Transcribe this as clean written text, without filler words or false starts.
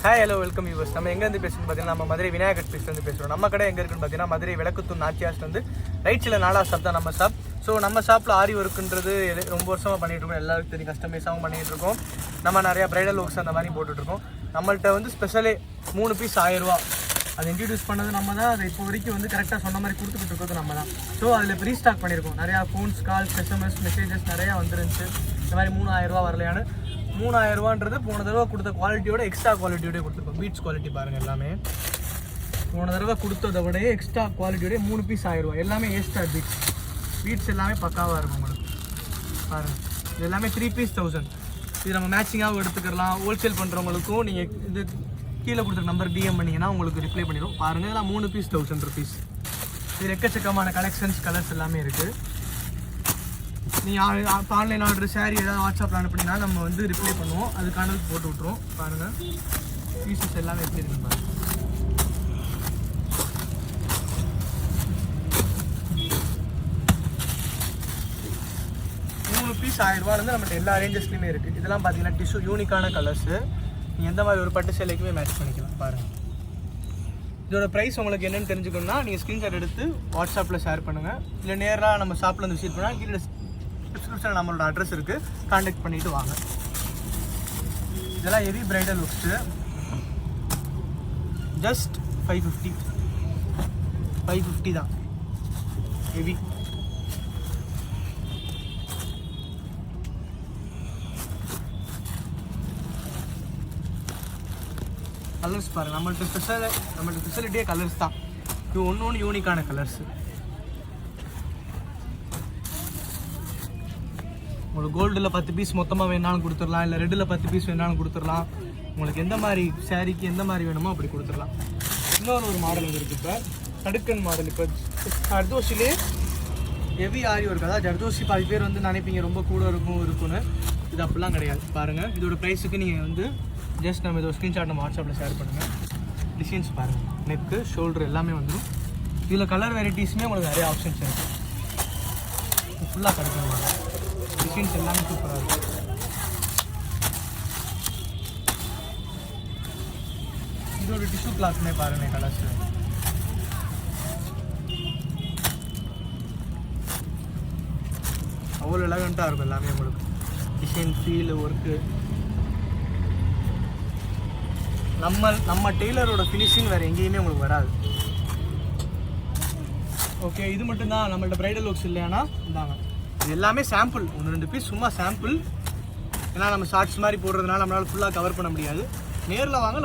Hi hello welcome viewers. நம்ம எங்கேருந்து பேசுகிறோம் பார்த்தீங்கன்னா நம்ம மதுரை விநாயகர் ஸ்பேஸ்லேருந்து பேசுகிறோம். நம்ம கடை எங்கே இருக்குன்னு பார்த்தீங்கன்னா மதுரை விளக்குத்தூர் நாச்சியாஸ்லேருந்து ரைட் சைடில் 4வது ஷாப் தான் நம்ம ஷாப். ஸோ நம்ம ஷாப்பில் ஆரி ஒர்க்குன்றது ரொம்ப வருஷமாக பண்ணிகிட்டு இருக்கோம். எல்லாருக்கும் தெரியும், கஸ்டமைஸாகவும் பண்ணிகிட்டு இருக்கோம். நம்ம நிறையா ப்ரைடல் ஒர்க்ஸ் அந்த மாதிரி போட்டுட்ருக்கோம். நம்மள்கிட்ட வந்து ஸ்பெஷலே 3 பீஸ் 1000 ரூபா. அதை இன்ட்ரடியூஸ் பண்ணது நம்ம தான். அதை இப்போ வரைக்கும் வந்து கரெக்டாக சொன்ன மாதிரி கொடுத்துக்கிட்டு இருக்கிறது நம்ம தான். ஸோ அதில் இப்போ ரீஸ்டாக் பண்ணியிருக்கோம். நிறையா ஃபோன்ஸ், கால்ஸ், எஸ்எம்எஸ், மெசேஜஸ் நிறையா வந்துருந்துச்சு. இந்த மாதிரி 3000 ரூபா வரலையான்னு. 3000 ரூபான்றது போன தடவை கொடுத்த குவாலிட்டியோட எக்ஸ்ட்ரா குவாலிட்டியோட கொடுத்துருக்கோம். பீட்ஸ் குவாலிட்டி பாருங்கள், எல்லாமே போன தடவை கொடுத்ததை விட எக்ஸ்ட்ரா குவாலிட்டியோட 3 பீஸ் 1000 ரூபா. எல்லாமே ஏஸ்டார் பீட்ஸ் எல்லாமே பக்காவாக இருக்கும் உங்களுக்கு. பாருங்கள், இது எல்லாமே 3 பீஸ் 1000. இது நம்ம மேட்சிங்காகவும் எடுத்துக்கலாம். ஹோல்சேல் பண்ணுறவங்களுக்கும் நீங்கள் இது கீழே கொடுத்த நம்பர் டிஎம் பண்ணிங்கன்னா உங்களுக்கு ரிப்ளை பண்ணிடும். பாருங்கள், இதெல்லாம் 3 பீஸ் 1000 ருபீஸ். இது எக்கச்சக்கமான கலெக்ஷன்ஸ், கலர்ஸ் எல்லாமே இருக்குது. நீங்கள் இப்போ ஆன்லைன் ஆர்டர், ஷேரி ஏதாவது வாட்ஸ்அப்பில் அனுப்புனீங்கன்னா நம்ம வந்து ரிப்ளை பண்ணுவோம். அதுக்கானது போட்டு விட்ருவோம். பாருங்கள், பீசஸ் எல்லாமே எப்படி இருக்குன்னு பாருங்கள். பீஸ் 1000 ரூபாலேருந்து நம்மகிட்ட எல்லா ரேஞ்சஸ்லையுமே இருக்குது. இதெல்லாம் பார்த்தீங்கன்னா டிஷ்யூ யூனிக்கான கலர்ஸு. நீங்கள் எந்த மாதிரி ஒரு பட்டு சேலைக்குமே மேட்ச் பண்ணிக்கலாம். பாருங்கள், இதோட ப்ரைஸ் உங்களுக்கு என்னென்னு தெரிஞ்சுக்கணுன்னா நீங்கள் ஸ்க்ரீன்ஷாட் எடுத்து வாட்ஸ்அப்பில் ஷேர் பண்ணுங்கள். இல்லை நேராக நம்ம ஷாப்பில் வந்து விசிட் பண்ணால் கீழே டிஸ்கிரிப்ஷனில் நம்மளோட அட்ரஸ் இருக்குது, கான்டாக்ட் பண்ணிவிட்டு வாங்க. இதெல்லாம் ஹெவி ப்ரைடல் லுக்ஸு. ஜஸ்ட் 550 தான். ஹெவி கலர்ஸ் பாருங்கள். நம்மள்ட்ட ஸ்பெஷலிட்டியே கலர்ஸ் தான். இது ஒன்று யூனிக்கான கலர்ஸு. உங்களுக்கு கோல்டில் 10 பீஸ் மொத்தமாக வேணாலும் கொடுத்துடலாம். இல்லை ரெட்டில் 10 பீஸ் வேணாலும் கொடுத்துடலாம். உங்களுக்கு எந்த மாதிரி சாரீக்கு எந்த மாதிரி வேணுமோ அப்படி கொடுத்துடலாம். இன்னொரு மாடல் இருக்குது. இப்போ தடுக்கன் மாடல். இப்போ ஜர்தோஷிலே ஹெவி ஆரி ஒர்க். அதாவது ஜர்தோஷி பாதி பேர் வந்து நினைப்பீங்க ரொம்ப கூட இருக்குன்னு. இது அப்படிலாம் கிடையாது. பாருங்கள், இதோட ப்ரைஸுக்கு நீங்கள் வந்து ஜஸ்ட் நம்ம இதோட ஸ்க்ரீன்ஷாட் நம்ம வாட்ஸ்அப்பில் ஷேர் பண்ணுங்கள். டிசைன்ஸ் பாருங்கள், நெக்கு, ஷோல்டர் எல்லாமே வந்துடும். இதில் கலர் வெரைட்டிஸுமே உங்களுக்கு நிறைய ஆப்ஷன்ஸ் இருக்குது. ஃபுல்லாக கிடைக்கும். டிசைன்ஸ் எல்லாமே சூப்பராக இருக்கும். இதோட டிஷ்யூ கிளாத்மே பாருங்கள், கலர்ஸ் அவ்வளோ எலகண்ட்டாக இருக்கும். எல்லாமே உங்களுக்கு டிசைன், ஃபீல், ஒர்க்கு. நம்ம டெய்லரோட ஃபினிஷிங் வேறு எங்கேயுமே உங்களுக்கு வராது. ஓகே, இது மட்டும்தான் நம்மள்ட்ட ப்ரைடல் ஒர்க்ஸ் இல்லையானா இந்தாங்க. இது எல்லாமே சாம்பிள், 1-2 பீஸ் சும்மா சாம்பிள். ஏன்னா நம்ம ஷார்ட்ஸ் மாதிரி போடுறதுனால நம்மளால் ஃபுல்லாக கவர் பண்ண முடியாது. நேரில் வாங்க.